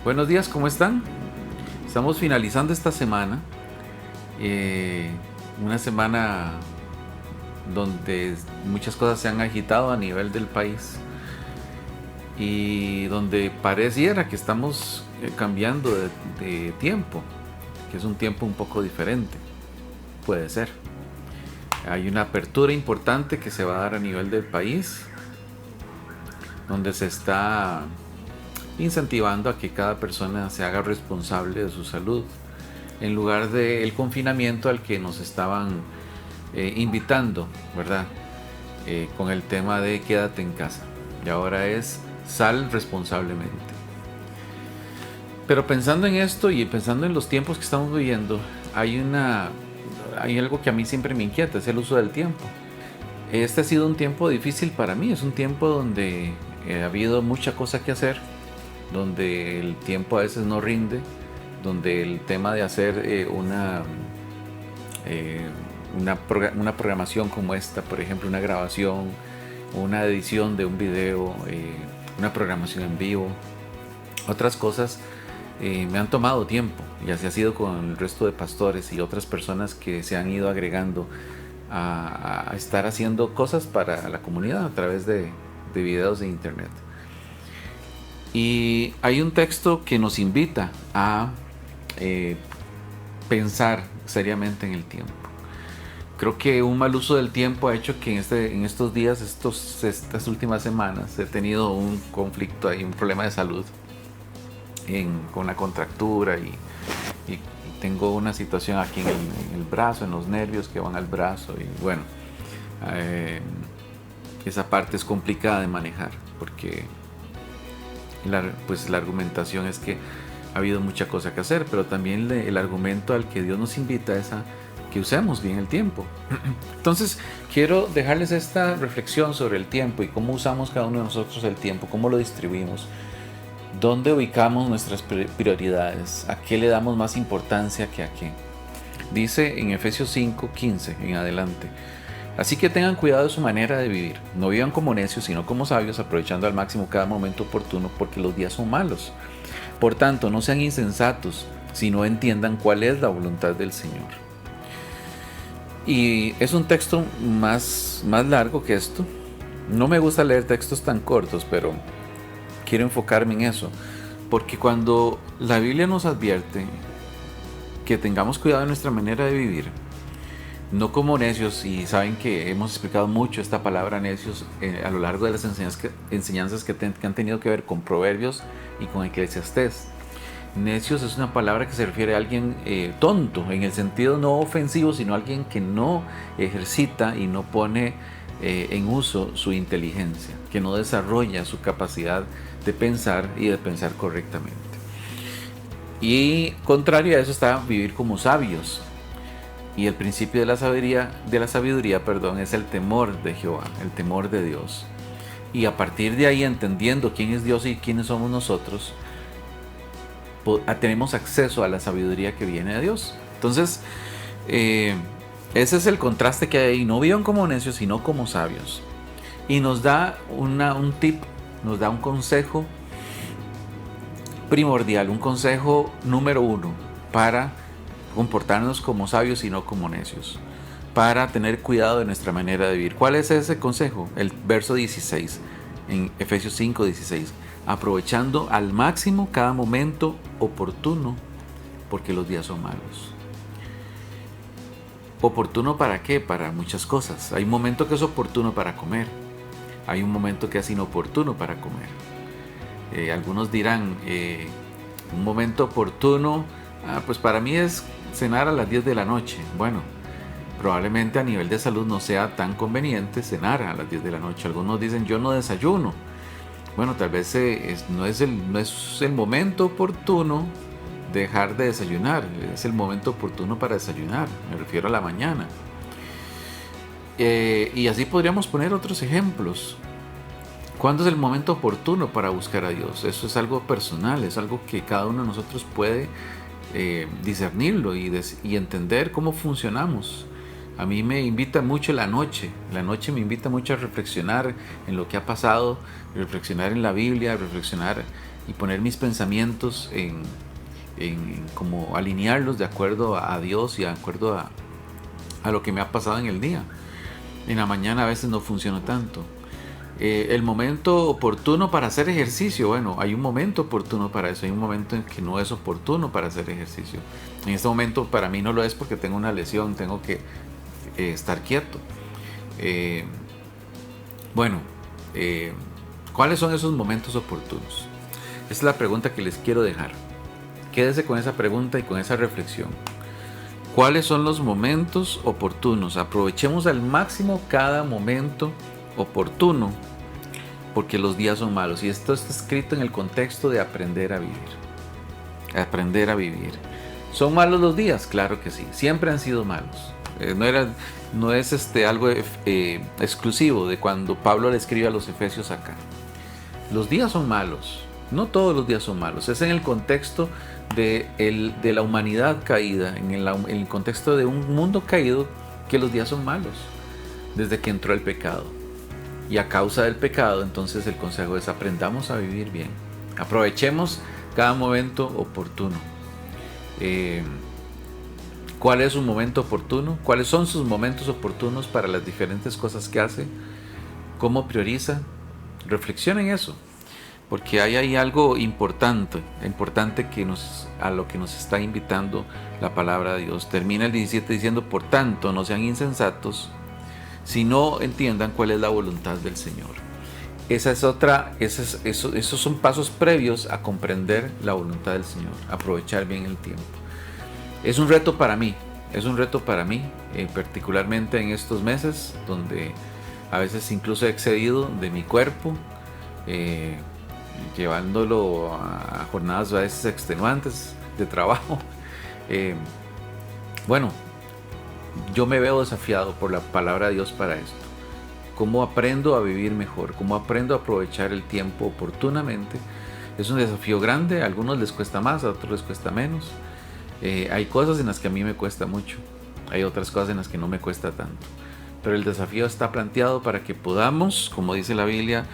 Buenos días, ¿cómo están? Estamos finalizando esta semana, una semana donde muchas cosas se han agitado a nivel del país y donde pareciera que estamos cambiando de tiempo, que es un tiempo un poco diferente, puede ser. Hay una apertura importante que se va a dar a nivel del país, donde se está incentivando a que cada persona se haga responsable de su salud, en lugar del confinamiento al que nos estaban invitando, ¿verdad? Con el tema de quédate en casa. Y ahora es sal responsablemente. Pero pensando en esto y pensando en los tiempos que estamos viviendo, hay algo que a mí siempre me inquieta, es el uso del tiempo. Este ha sido un tiempo difícil para mí, es un tiempo donde ha habido mucha cosa que hacer, donde el tiempo a veces no rinde, donde el tema de hacer una programación como esta, por ejemplo, una grabación, una edición de un video, una programación en vivo, otras cosas me han tomado tiempo, y así ha sido con el resto de pastores y otras personas que se han ido agregando a estar haciendo cosas para la comunidad a través de videos de internet. Y hay un texto que nos invita a pensar seriamente en el tiempo. Creo que un mal uso del tiempo ha hecho que en estos días, estas últimas semanas, he tenido un conflicto, hay un problema de salud con la contractura y tengo una situación aquí en el brazo, en los nervios que van al brazo, y bueno, esa parte es complicada de manejar porque la argumentación es que ha habido mucha cosa que hacer, pero también el argumento al que Dios nos invita es a que usemos bien el tiempo. Entonces quiero dejarles esta reflexión sobre el tiempo y cómo usamos cada uno de nosotros el tiempo, cómo lo distribuimos, dónde ubicamos nuestras prioridades, a qué le damos más importancia que a qué. Dice en Efesios 5:15 en adelante: así que tengan cuidado de su manera de vivir. No vivan como necios, sino como sabios, aprovechando al máximo cada momento oportuno, porque los días son malos. Por tanto, no sean insensatos, sino entiendan cuál es la voluntad del Señor. Y es un texto más largo que esto. No me gusta leer textos tan cortos, pero quiero enfocarme en eso. Porque cuando la Biblia nos advierte que tengamos cuidado de nuestra manera de vivir, no como necios, y saben que hemos explicado mucho esta palabra necios a lo largo de las enseñanzas que han tenido que ver con Proverbios y con Eclesiastés. Necios es una palabra que se refiere a alguien tonto, en el sentido no ofensivo, sino a alguien que no ejercita y no pone en uso su inteligencia, que no desarrolla su capacidad de pensar y de pensar correctamente. Y contrario a eso está vivir como sabios. Y el principio de la sabiduría, es el temor de Jehová, el temor de Dios. Y a partir de ahí, entendiendo quién es Dios y quiénes somos nosotros, tenemos acceso a la sabiduría que viene de Dios. Entonces, ese es el contraste que hay ahí. No vivan como necios, sino como sabios. Y nos da un tip, nos da un consejo primordial, un consejo número 1 para comportarnos como sabios y no como necios, para tener cuidado de nuestra manera de vivir. ¿Cuál es ese consejo? El verso 16 en Efesios 5:16: aprovechando al máximo cada momento oportuno, porque los días son malos. ¿Oportuno para qué? Para muchas cosas. Hay un momento que es oportuno para comer, hay un momento que es inoportuno para comer. Algunos dirán, un momento oportuno, pues para mí es cenar a las 10 de la noche. Bueno, probablemente a nivel de salud no sea tan conveniente cenar a las 10 de la noche. Algunos dicen, yo no desayuno. Bueno, tal vez no es el momento oportuno dejar de desayunar, es el momento oportuno para desayunar, me refiero a la mañana. Y así podríamos poner otros ejemplos. ¿Cuándo es el momento oportuno para buscar a Dios? Eso es algo personal, es algo que cada uno de nosotros puede discernirlo y entender cómo funcionamos. A mí me invita mucho la noche me invita mucho a reflexionar en lo que ha pasado, reflexionar en la Biblia, reflexionar y poner mis pensamientos en como alinearlos de acuerdo a Dios y de acuerdo a lo que me ha pasado en el día. En la mañana a veces no funciona tanto. El momento oportuno para hacer ejercicio, bueno, hay un momento oportuno para eso, hay un momento en que no es oportuno para hacer ejercicio. En este momento para mí no lo es porque tengo una lesión, tengo que estar quieto. Bueno, ¿cuáles son esos momentos oportunos? Esa es la pregunta que les quiero dejar. Quédese con esa pregunta y con esa reflexión. ¿Cuáles son los momentos oportunos? Aprovechemos al máximo cada momento oportuno, porque los días son malos. Y esto está escrito en el contexto de aprender a vivir. Aprender a vivir. ¿Son malos los días? Claro que sí. Siempre han sido malos. No es algo exclusivo de cuando Pablo le escribe a los Efesios acá. Los días son malos. No todos los días son malos. Es en el contexto de la humanidad caída, en el contexto de un mundo caído, que los días son malos. Desde que entró el pecado. Y a causa del pecado, entonces el consejo es: aprendamos a vivir bien. Aprovechemos cada momento oportuno. ¿Cuál es un momento oportuno? ¿Cuáles son sus momentos oportunos para las diferentes cosas que hace? ¿Cómo prioriza? Reflexiona en eso, porque hay ahí algo importante a lo que nos está invitando la palabra de Dios. Termina el 17 diciendo: por tanto, no sean insensatos, si no entiendan cuál es la voluntad del Señor. Esos son pasos previos a comprender la voluntad del Señor, aprovechar bien el tiempo. Es un reto para mí, particularmente en estos meses, donde a veces incluso he excedido de mi cuerpo, llevándolo a jornadas a veces extenuantes de trabajo. Bueno, yo me veo desafiado por la palabra de Dios para esto. ¿Cómo aprendo a vivir mejor? ¿Cómo aprendo a aprovechar el tiempo oportunamente? Es un desafío grande, a algunos les cuesta más, a otros les cuesta menos. Hay cosas en las que a mí me cuesta mucho, hay otras cosas en las que no me cuesta tanto. Pero el desafío está planteado para que podamos, como dice la Biblia,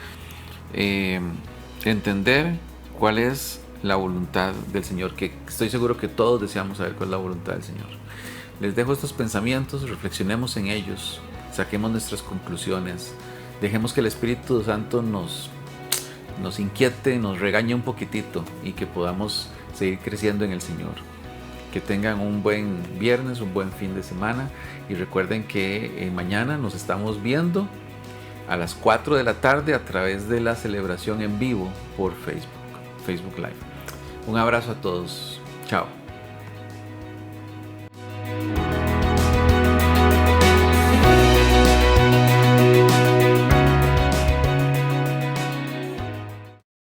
entender cuál es la voluntad del Señor, que estoy seguro que todos deseamos saber cuál es la voluntad del Señor. Les dejo estos pensamientos, reflexionemos en ellos, saquemos nuestras conclusiones, dejemos que el Espíritu Santo nos inquiete, nos regañe un poquitito y que podamos seguir creciendo en el Señor. Que tengan un buen viernes, un buen fin de semana, y recuerden que mañana nos estamos viendo a las 4 de la tarde a través de la celebración en vivo por Facebook Live. Un abrazo a todos. Chao.